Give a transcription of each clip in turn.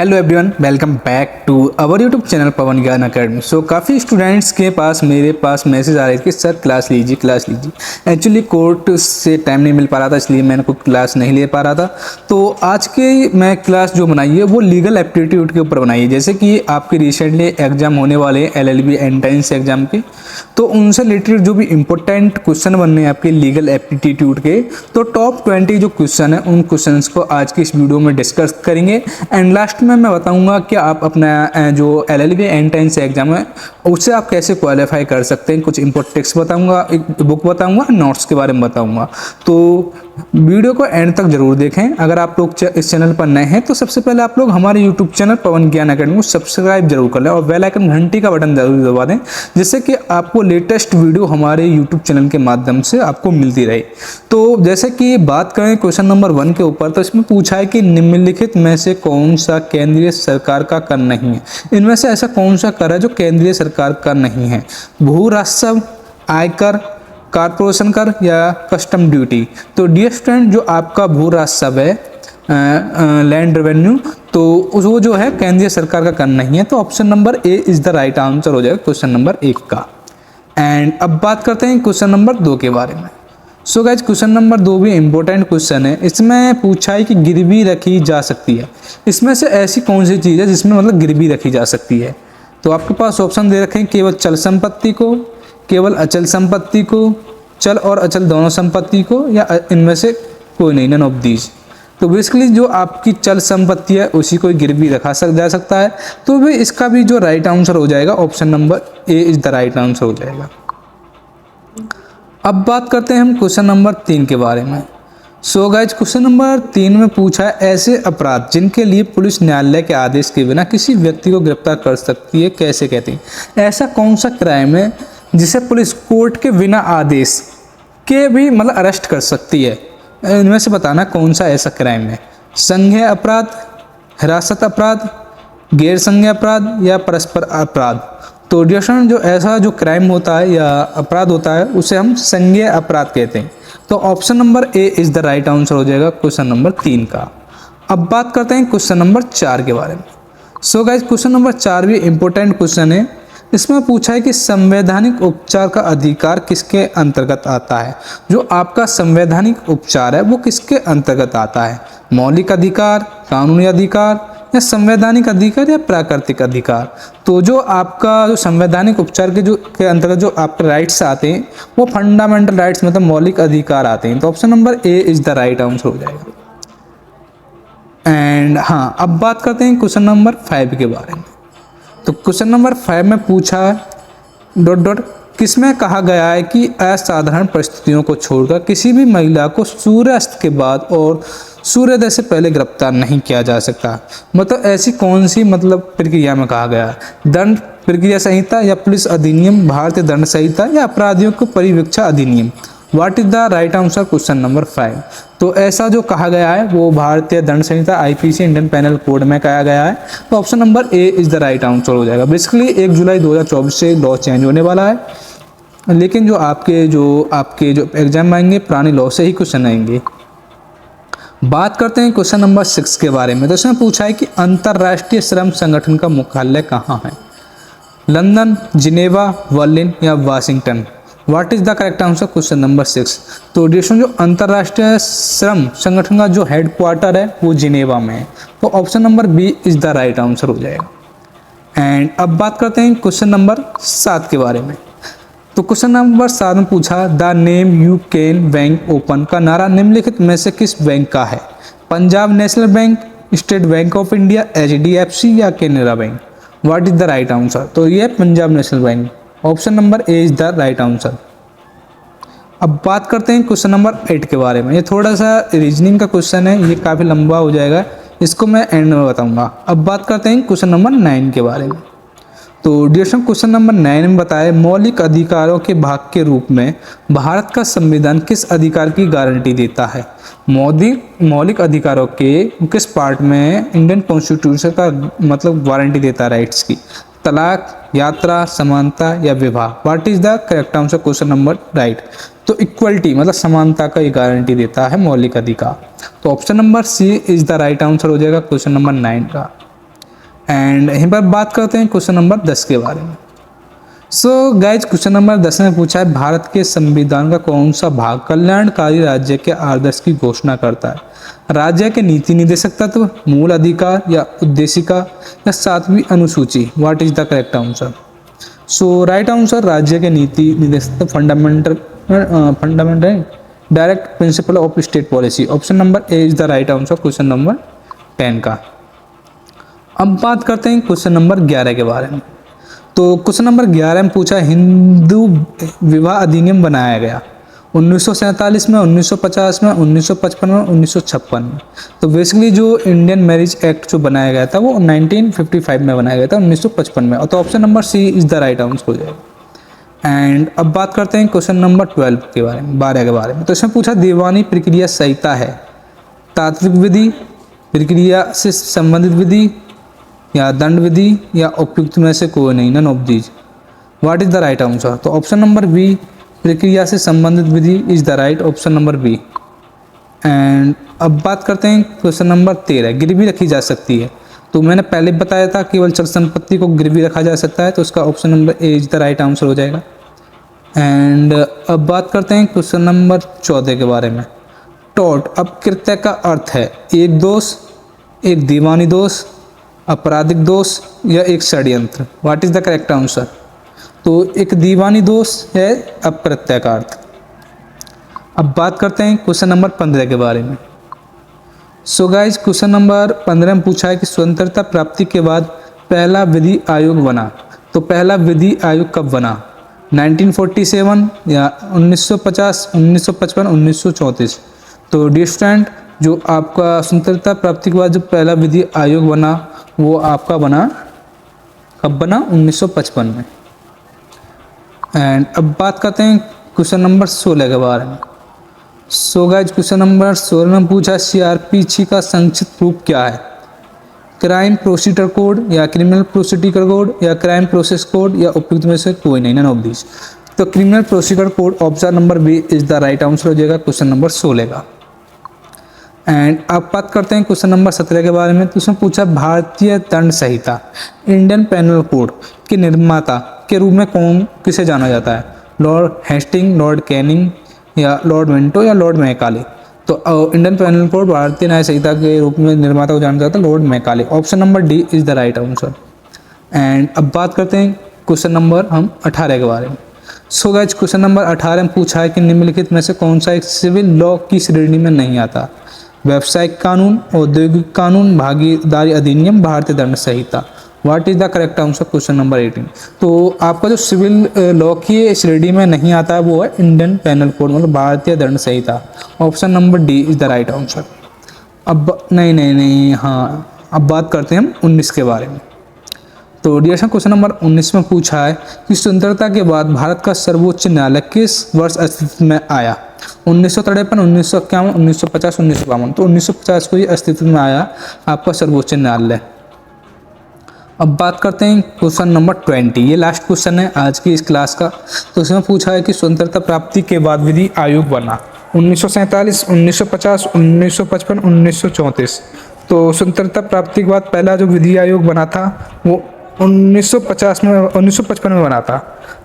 Hello everyone, welcome back to our YouTube channel Pawan Gyan academy. सो काफ़ी students के पास मेरे पास message आ रहे थे कि सर क्लास लीजिए। एक्चुअली कोर्ट से टाइम नहीं मिल पा रहा था, इसलिए मैंने कोई क्लास नहीं ले पा रहा था। तो आज की मैं क्लास जो बनाई है वो लीगल एप्टीट्यूड के ऊपर बनाई है। जैसे कि आपके रिसेंटली एग्जाम होने वाले हैं LLB एंट्रेंस एग्जाम के, तो उनसे रिलेटेड जो भी इंपॉर्टेंट क्वेश्चन बनने हैं आपके लीगल एप्टीट्यूड के, तो टॉप 20 जो क्वेश्चन है उन क्वेश्चंस को आज की इस वीडियो में डिस्कस करेंगे। एंड लास्ट में मैं बताऊंगा कि आप अपना जो LLB एंट्रेंस एग्जाम है उससे आप कैसे क्वालिफाई कर सकते हैं। कुछ इंपॉर्टेंट टेक्स्ट बताऊंगा, एक बुक बताऊंगा, नोट्स के बारे में बताऊंगा। तो वीडियो को एंड तक जरूर देखें। अगर आप लोग इस चैनल पर नए हैं तो सबसे पहले आप लोग हमारे YouTube channel Pawan Gyan academy को सब्सक्राइब जरूर कर लें और बेल आइकन घंटी का बटन जरूर दबा दें, जिससे कि आपको लेटेस्ट वीडियो हमारे यूट्यूब चैनल के माध्यम से आपको मिलती रहे। तो जैसे कि बात करें क्वेश्चन नंबर 1 के ऊपर, तो इसमें पूछा है कि निम्नलिखित में से कौन सा केंद्रीय सरकार का कर नहीं है। इनमें से ऐसा कौन सा कर है जो केंद्रीय सरकार का नहीं है? भू राजस्व, आयकर, कारपोरेशन कर या कस्टम ड्यूटी। तो डियर स्टूडेंट, जो आपका भू राजस्व है, लैंड रेवेन्यू, तो वो जो है केंद्रीय सरकार का कर नहीं है। तो option number A is the right answer हो जाएगा क्वेश्चन नंबर 1 का। एंड अब बात करते हैं क्वेश्चन नंबर 2 के बारे में। सो गाइज, क्वेश्चन नंबर 2 भी इंपॉर्टेंट क्वेश्चन है। इसमें पूछा है कि गिरवी रखी जा सकती है। इसमें से ऐसी कौन सी चीज़ है जिसमें मतलब गिरवी रखी जा सकती है? तो आपके पास ऑप्शन दे रखे हैं, केवल चल संपत्ति को, केवल अचल संपत्ति को, चल और अचल दोनों संपत्ति को, या इनमें से कोई नहीं, नन ऑफ दीज। तो बेसिकली जो आपकी चल संपत्ति है उसी को गिरवी रखा जा सकता है। तो भी इसका भी जो राइट आंसर हो जाएगा option number A is the right answer हो जाएगा। अब बात करते हैं हम क्वेश्चन नंबर 3 के बारे में। सो गाइज, क्वेश्चन नंबर 3 में पूछा है ऐसे अपराध जिनके लिए पुलिस न्यायालय के आदेश के बिना किसी व्यक्ति को गिरफ्तार कर सकती है, कैसे कहते हैं? ऐसा कौन सा क्राइम है जिसे पुलिस कोर्ट के बिना आदेश के भी मतलब अरेस्ट कर सकती है? इनमें से बताना कौन सा ऐसा क्राइम है। संज्ञेय अपराध, हिरासत अपराध, गैर संज्ञेय अपराध या परस्पर अपराध। तो डिस्ट्रक्शन जो ऐसा जो क्राइम होता है या अपराध होता है उसे हम संज्ञेय अपराध कहते हैं। तो option number A is the right answer हो जाएगा क्वेश्चन नंबर 3 का। अब बात करते हैं क्वेश्चन नंबर 4 के बारे में। सो गाइस, क्वेश्चन नंबर 4 भी इंपॉर्टेंट क्वेश्चन है। इसमें पूछा है कि संवैधानिक उपचार का अधिकार किसके अंतर्गत आता है? जो आपका संवैधानिक उपचार है वो किसके अंतर्गत आता है? मौलिक अधिकार, कानूनी अधिकार या संवैधानिक अधिकार या प्राकृतिक अधिकार। तो जो आपका जो संवैधानिक उपचार के अंतर्गत जो आपके राइट्स आते हैं वो फंडामेंटल राइट्स मतलब मौलिक अधिकार आते हैं। तो option number A is the right answer हो जाएगा। एंड हाँ, अब बात करते हैं क्वेश्चन नंबर 5 के बारे में। तो क्वेश्चन नंबर 5 में पूछा किसमें कहा गया है कि असाधारण परिस्थितियों को छोड़कर किसी भी महिला को सूर्यास्त के बाद और सूर्योदय से पहले गिरफ्तार नहीं किया जा सकता। मतलब ऐसी कौन सी मतलब प्रक्रिया में कहा गया है? दंड प्रक्रिया संहिता या पुलिस अधिनियम, भारतीय दंड संहिता या अपराधियों को परिवीक्षा अधिनियम। What is the right answer question number 5? तो ऐसा जो कहा गया है वो भारतीय दंड संहिता IPC इंडियन पेनल कोड में कहा गया है। तो option number A is the right answer हो जाएगा। बेसिकली 1 जुलाई 2024 से लॉ चेंज होने वाला है, लेकिन जो आपके जो एग्जाम आएंगे पुराने लॉ से ही क्वेश्चन आएंगे। बात करते हैं क्वेश्चन नंबर 6 के बारे में। तो इसमें पूछा है कि अंतर्राष्ट्रीय श्रम संगठन का मुख्यालय कहाँ है? लंदन, जिनेवा, बर्लिन या Washington. What is the correct answer question number 6? तो डिस्ट्रक्शन जो अंतर्राष्ट्रीय श्रम संगठन का जो हेडक्वार्टर है वो जिनेवा में है। तो option number B is the right answer हो जाएगा। एंड अब बात करते हैं क्वेश्चन नंबर 7 के बारे में। तो क्वेश्चन नंबर 7 में पूछा the name you can bank open का नारा निम्नलिखित में से किस बैंक का है? Punjab national bank, state bank of India, HDFC या Canara bank. What is the right answer? तो ये Punjab national bank. Option number A is the right answer. अब बात करते हैं क्वेश्चन नंबर 8 के बारे में। ये थोड़ा सा रीजनिंग का क्वेश्चन है, ये काफ़ी लंबा हो जाएगा, इसको मैं एंड में बताऊंगा। अब बात करते हैं क्वेश्चन नंबर 9 के बारे में। तो डिस्ट्रक्शन क्वेश्चन नंबर 9 में बताया मौलिक अधिकारों के भाग के रूप में भारत का संविधान किस अधिकार की गारंटी देता है? मौलिक अधिकारों के किस पार्ट में इंडियन कॉन्स्टिट्यूशन का मतलब वारंटी देता है राइट्स की? तलाक, यात्रा, समानता या विवाह। What is the correct answer question number right? तो इक्वलिटी मतलब समानता का ये गारंटी देता है मौलिक अधिकार। तो option number C is the right answer हो जाएगा क्वेश्चन नंबर 9 का। एंड यहीं पर बात करते हैं क्वेश्चन नंबर 10 के बारे में। सो गाइज क्वेश्चन नंबर 10 में पूछा है भारत के संविधान का कौन सा भाग कल्याणकारी राज्य के आदर्श की घोषणा करता है? राज्य के नीति निर्देशक तत्व, मूल अधिकार या उद्देशिका या 7वीं अनुसूची? What is the correct answer? So right answer राज्य के नीति निर्देशक fundamental direct principle of state policy. Option number A is the right answer question number 10 का। अब बात करते हैं क्वेश्चन नंबर 11 के बारे में। तो क्वेश्चन नंबर 11 में पूछा हिंदू विवाह अधिनियम बनाया गया 1947 में, 1950 में, 1955 में, 1956 में। तो बेसिकली जो इंडियन मैरिज एक्ट जो बनाया गया था वो 1955 में बनाया गया था, 1955 में। और तो option number C is the right answer हो जाएगा। एंड अब बात करते हैं क्वेश्चन नंबर 12 के बारे में, 12 के बारे में। तो इसमें पूछा दीवानी प्रक्रिया संहिता है तात्विक विधि, प्रक्रिया से संबंधित विधि या दंड विधि या उपयुक्त में से कोई नहीं, none of these. What is the right answer? तो ऑप्शन नंबर बी प्रक्रिया से संबंधित विधि is the right option number B. And अब बात करते हैं क्वेश्चन नंबर 13, गिरवी रखी जा सकती है। तो मैंने पहले बताया था केवल चल संपत्ति को गिरवी रखा जा सकता है, तो उसका option number A is the right answer हो जाएगा। एंड अब बात करते हैं क्वेश्चन नंबर 14 के बारे में। टॉर्ट अपकृत्य का अर्थ है एक दोष, एक दीवानी दोष, आपराधिक दोष या एक षड्यंत्र? What is the correct answer? तो एक दीवानी दोष है अपकृत्य का अर्थ। अब बात करते हैं क्वेश्चन नंबर 15 के बारे में। सो गाइज क्वेश्चन नंबर 15 में पूछा है कि स्वतंत्रता प्राप्ति के बाद पहला विधि आयोग बना। तो पहला विधि आयोग कब बना? 1947 या 1950, 1955, 1934? तो डियर स्टूडेंट, जो आपका स्वतंत्रता प्राप्ति के बाद जो पहला विधि आयोग बना वो आपका बना कब बना? 1955 में। एंड अब बात करते हैं क्वेश्चन नंबर 16 के बारे में। सो गाइज क्वेश्चन नंबर 16 में पूछा CRPC का संक्षिप्त रूप क्या है? क्राइम प्रोसीजर कोड या क्रिमिनल प्रोसीजर कोड या क्राइम प्रोसेस कोड या उपयुक्त में से कोई नहीं, नन ऑफ दिस। तो criminal procedure code option number B is the right answer हो जाएगा क्वेश्चन नंबर 16 का। एंड अब बात करते हैं क्वेश्चन नंबर 17 के बारे में। तो उसमें पूछा भारतीय दंड संहिता इंडियन पेनल कोड के निर्माता के रूप में कौन किसे जाना जाता है? लॉर्ड हेस्टिंग, लॉर्ड कैनिंग या लॉर्ड मिंटो या लॉर्ड मैकाले? तो इंडियन पेनल कोड भारतीय न्याय संहिता के रूप में निर्माता को जाना जाता है Lord Macaulay. Option number D is the right answer. And अब बात करते हैं क्वेश्चन नंबर हम 18 के बारे में। सो गाइस क्वेश्चन नंबर 18 में पूछा है कि निम्नलिखित में से कौन सा एक सिविल लॉ की श्रेणी में नहीं आता? व्यावसायिक कानून, औद्योगिक कानून, भागीदारी अधिनियम, भारतीय दंड संहिता? What is the correct answer question number 18? तो आपका जो सिविल लॉ की श्रेणी में नहीं आता है वो है इंडियन पेनल कोड, मतलब भारतीय दंड संहिता। Option number D is the right answer. अब नहीं, हाँ, अब बात करते हैं हम 19 के बारे में। तो डियर क्वेश्चन नंबर 19 में पूछा है कि स्वतंत्रता के बाद भारत का सर्वोच्च न्यायालय किस वर्ष अस्तित्व में आया? 1953, 1951, 1950, 1952? तो 1950 को ही अस्तित्व में आया आपका सर्वोच्च न्यायालय। अब बात करते हैं क्वेश्चन नंबर 20, ये लास्ट क्वेश्चन है आज की इस क्लास का। तो इसमें पूछा है कि स्वतंत्रता प्राप्ति के बाद विधि आयोग बना 1947, 1950, 1955, 1934? तो स्वतंत्रता प्राप्ति के बाद पहला जो विधि आयोग बना था वो 1955 में बना था।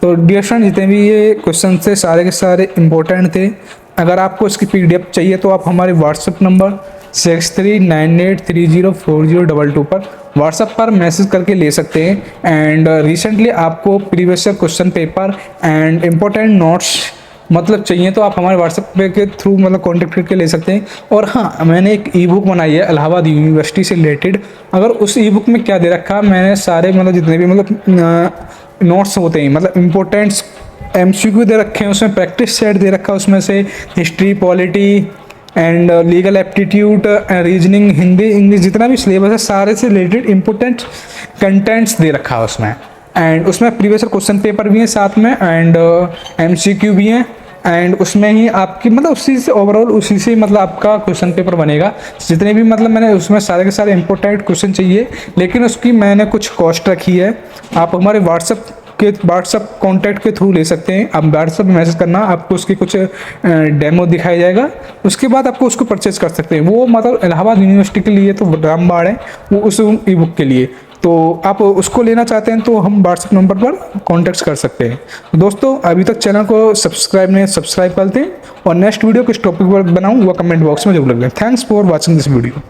तो डियर फ्रेंड, जितने भी ये क्वेश्चन थे सारे के सारे इम्पोर्टेंट थे। अगर आपको इसकी PDF चाहिए तो आप हमारे व्हाट्सएप नंबर 6398304022 पर व्हाट्सएप पर मैसेज करके ले सकते हैं। एंड रिसेंटली आपको previous year question paper and important notes मतलब चाहिए तो आप हमारे व्हाट्सएप पे के थ्रू मतलब कॉन्टेक्ट करके ले सकते हैं। और हाँ, मैंने एक ई-बुक बनाई है इलाहाबाद यूनिवर्सिटी से रिलेटेड। अगर उस ई-बुक में क्या दे रखा है, मैंने सारे मतलब जितने भी मतलब नोट्स होते हैं मतलब इम्पोर्टेंट्स MCQ दे रखे हैं, उसमें प्रैक्टिस सेट दे रखा है, उसमें से history, polity and legal aptitude, reasoning, Hindi, English, जितना भी सिलेबस है सारे से रिलेटेड इंपॉर्टेंट कंटेंट्स दे रखा है उसमें। एंड उसमें प्रीवियस क्वेश्चन पेपर भी हैं साथ में एंड MCQ भी हैं। एंड उसमें ही आपकी मतलब उसी से ओवरऑल उसी से मतलब आपका क्वेश्चन पेपर बनेगा। जितने भी मतलब मैंने उसमें सारे के सारे इंपॉर्टेंट क्वेश्चन चाहिए, लेकिन उसकी मैंने कुछ कॉस्ट रखी है। आप हमारे व्हाट्सअप कॉन्टैक्ट के थ्रू ले सकते हैं। आप व्हाट्सअप में मैसेज करना, आपको उसकी कुछ डेमो दिखाया जाएगा, उसके बाद आपको उसको परचेज कर सकते हैं। वो मतलब इलाहाबाद यूनिवर्सिटी के लिए तो रामबाड़ है, वो उस ई-बुक के लिए। तो आप उसको लेना चाहते हैं तो हम व्हाट्सएप नंबर पर कॉन्टैक्ट कर सकते हैं। दोस्तों अभी तक चैनल को सब्सक्राइब करते हैं और नेक्स्ट वीडियो किस टॉपिक पर बनाऊँ वो कमेंट बॉक्स में जरूर लिखें। Thanks for watching this video.